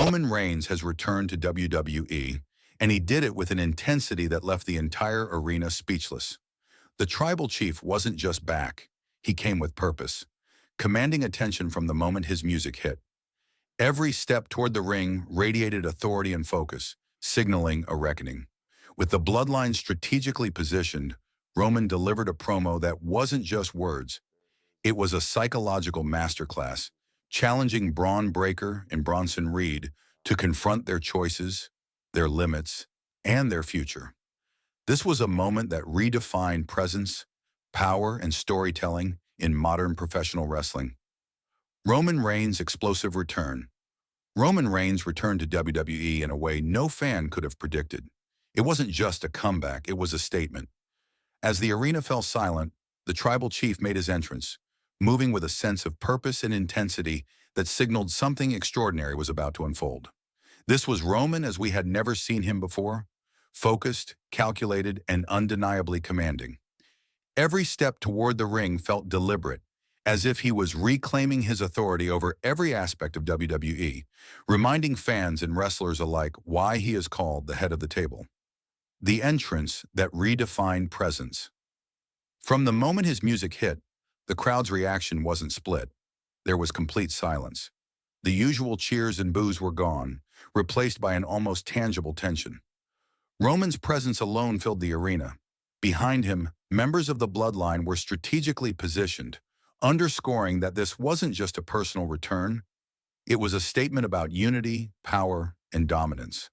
Roman Reigns has returned to WWE, and he did it with an intensity that left the entire arena speechless. The tribal chief wasn't just back, he came with purpose, commanding attention from the moment his music hit. Every step toward the ring radiated authority and focus, signaling a reckoning. With the bloodline strategically positioned, Roman delivered a promo that wasn't just words. It was a psychological masterclass, challenging Braun Breaker and Bronson Reed to confront their choices, their limits, and their future. This was a moment that redefined presence, power, and storytelling in modern professional wrestling. Roman Reigns' explosive return. Roman Reigns returned to WWE in a way no fan could have predicted. It wasn't just a comeback, it was a statement. As the arena fell silent, the tribal chief made his entrance, moving with a sense of purpose and intensity that signaled something extraordinary was about to unfold. This was Roman as we had never seen him before, focused, calculated, and undeniably commanding. Every step toward the ring felt deliberate, as if he was reclaiming his authority over every aspect of WWE, reminding fans and wrestlers alike why he is called the head of the table. The entrance that redefined presence. From the moment his music hit, the crowd's reaction wasn't split. There was complete silence. The usual cheers and boos were gone, replaced by an almost tangible tension. Roman's presence alone filled the arena. Behind him, members of the bloodline were strategically positioned, underscoring that this wasn't just a personal return. It was a statement about unity, power, and dominance.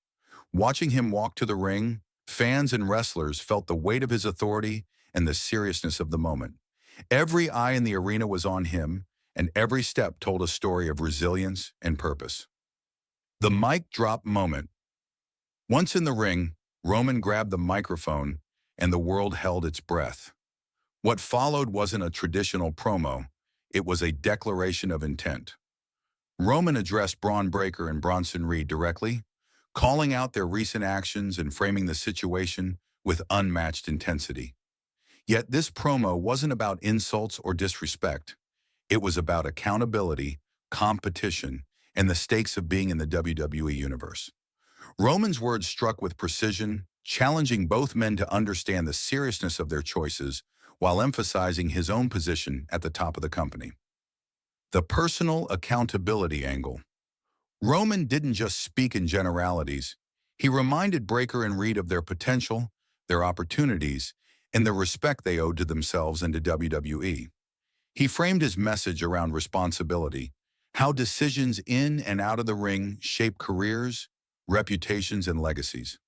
Watching him walk to the ring, fans and wrestlers felt the weight of his authority and the seriousness of the moment. Every eye in the arena was on him, and every step told a story of resilience and purpose. The mic drop moment. Once in the ring, Roman grabbed the microphone, and the world held its breath. What followed wasn't a traditional promo, it was a declaration of intent. Roman addressed Braun Breaker and Bronson Reed directly, calling out their recent actions and framing the situation with unmatched intensity. Yet this promo wasn't about insults or disrespect. It was about accountability, competition, and the stakes of being in the WWE Universe. Roman's words struck with precision, challenging both men to understand the seriousness of their choices while emphasizing his own position at the top of the company. The personal accountability angle. Roman didn't just speak in generalities. He reminded Breaker and Reed of their potential, their opportunities, and the respect they owed to themselves and to WWE. He framed his message around responsibility, how decisions in and out of the ring shape careers, reputations, and legacies.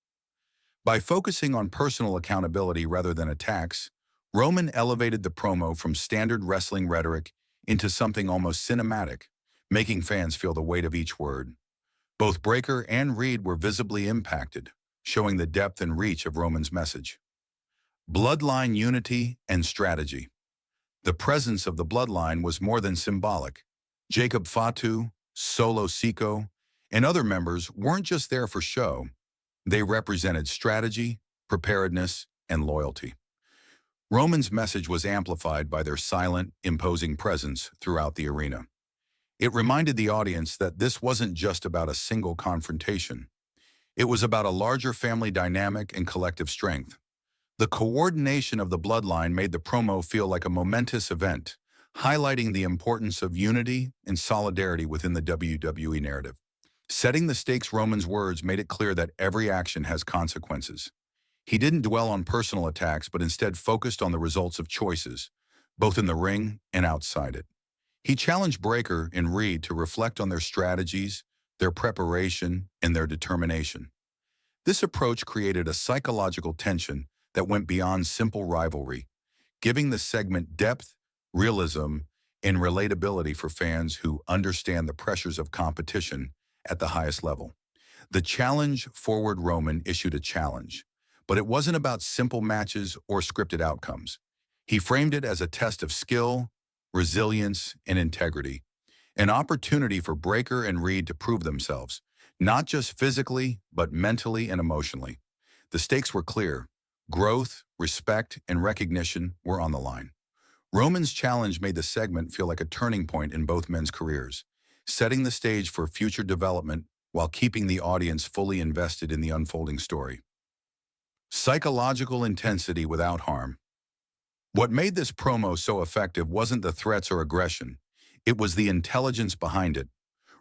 By focusing on personal accountability rather than attacks, Roman elevated the promo from standard wrestling rhetoric into something almost cinematic, making fans feel the weight of each word. Both Breaker and Reed were visibly impacted, showing the depth and reach of Roman's message. Bloodline unity and strategy. The presence of the bloodline was more than symbolic. Jacob Fatu, Solo Sikoa, and other members weren't just there for show. They represented strategy, preparedness, and loyalty. Roman's message was amplified by their silent, imposing presence throughout the arena. It reminded the audience that this wasn't just about a single confrontation. It was about a larger family dynamic and collective strength. The coordination of the bloodline made the promo feel like a momentous event, highlighting the importance of unity and solidarity within the WWE narrative. Setting the stakes, Roman's words made it clear that every action has consequences. He didn't dwell on personal attacks, but instead focused on the results of choices, both in the ring and outside it. He challenged Breaker and Reed to reflect on their strategies, their preparation, and their determination. This approach created a psychological tension that went beyond simple rivalry, giving the segment depth, realism, and relatability for fans who understand the pressures of competition at the highest level. The challenge forward. Roman issued a challenge, but it wasn't about simple matches or scripted outcomes. He framed it as a test of skill, resilience, and integrity, an opportunity for Breaker and Reed to prove themselves, not just physically, but mentally and emotionally. The stakes were clear. Growth, respect, and recognition were on the line. Roman's challenge made the segment feel like a turning point in both men's careers, setting the stage for future development while keeping the audience fully invested in the unfolding story. Psychological intensity without harm. What made this promo so effective wasn't the threats or aggression. It was the intelligence behind it.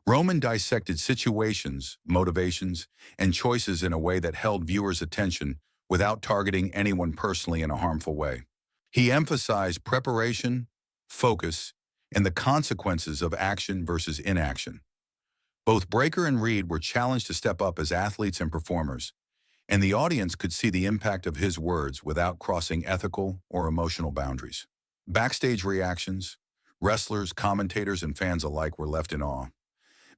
Roman dissected situations, motivations, and choices in a way that held viewers' attention without targeting anyone personally in a harmful way. He emphasized preparation, focus, and the consequences of action versus inaction. Both Breakker and Reed were challenged to step up as athletes and performers, and the audience could see the impact of his words without crossing ethical or emotional boundaries. Backstage reactions, wrestlers, commentators, and fans alike were left in awe.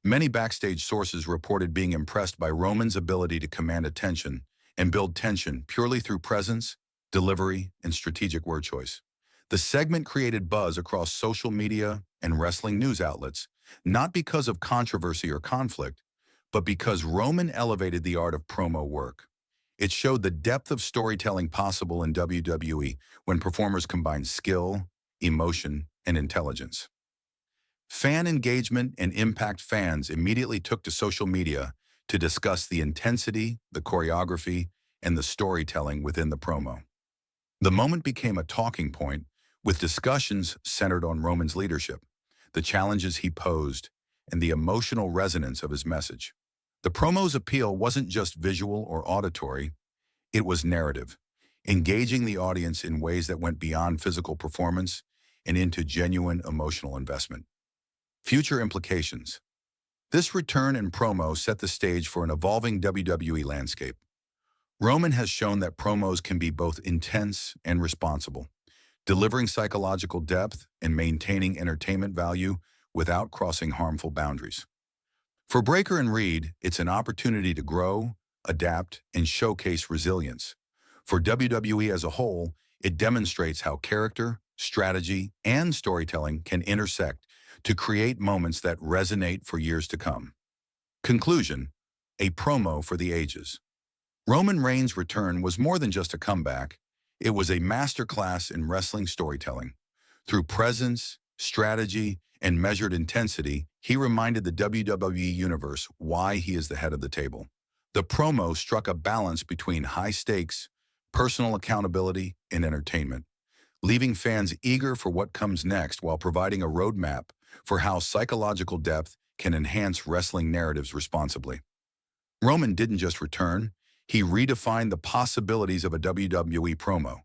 Many backstage sources reported being impressed by Roman's ability to command attention and build tension purely through presence, delivery, and strategic word choice. The segment created buzz across social media and wrestling news outlets, not because of controversy or conflict, but because Roman elevated the art of promo work. It showed the depth of storytelling possible in WWE when performers combine skill, emotion, and intelligence. Fan engagement and Impact fans immediately took to social media to discuss the intensity, the choreography, and the storytelling within the promo. The moment became a talking point, with discussions centered on Roman's leadership, the challenges he posed, and the emotional resonance of his message. The promo's appeal wasn't just visual or auditory, it was narrative, engaging the audience in ways that went beyond physical performance and into genuine emotional investment. Future implications. This return and promo set the stage for an evolving WWE landscape. Roman has shown that promos can be both intense and responsible, delivering psychological depth and maintaining entertainment value without crossing harmful boundaries. For Breakker and Reed, it's an opportunity to grow, adapt, and showcase resilience. For WWE as a whole, it demonstrates how character, strategy, and storytelling can intersect to create moments that resonate for years to come. Conclusion: a promo for the ages. Roman Reigns' return was more than just a comeback. It was a masterclass in wrestling storytelling. Through presence, strategy, and measured intensity, he reminded the WWE Universe why he is the head of the table. The promo struck a balance between high stakes, personal accountability, and entertainment, leaving fans eager for what comes next while providing a roadmap for how psychological depth can enhance wrestling narratives responsibly. Roman didn't just return, he redefined the possibilities of a WWE promo.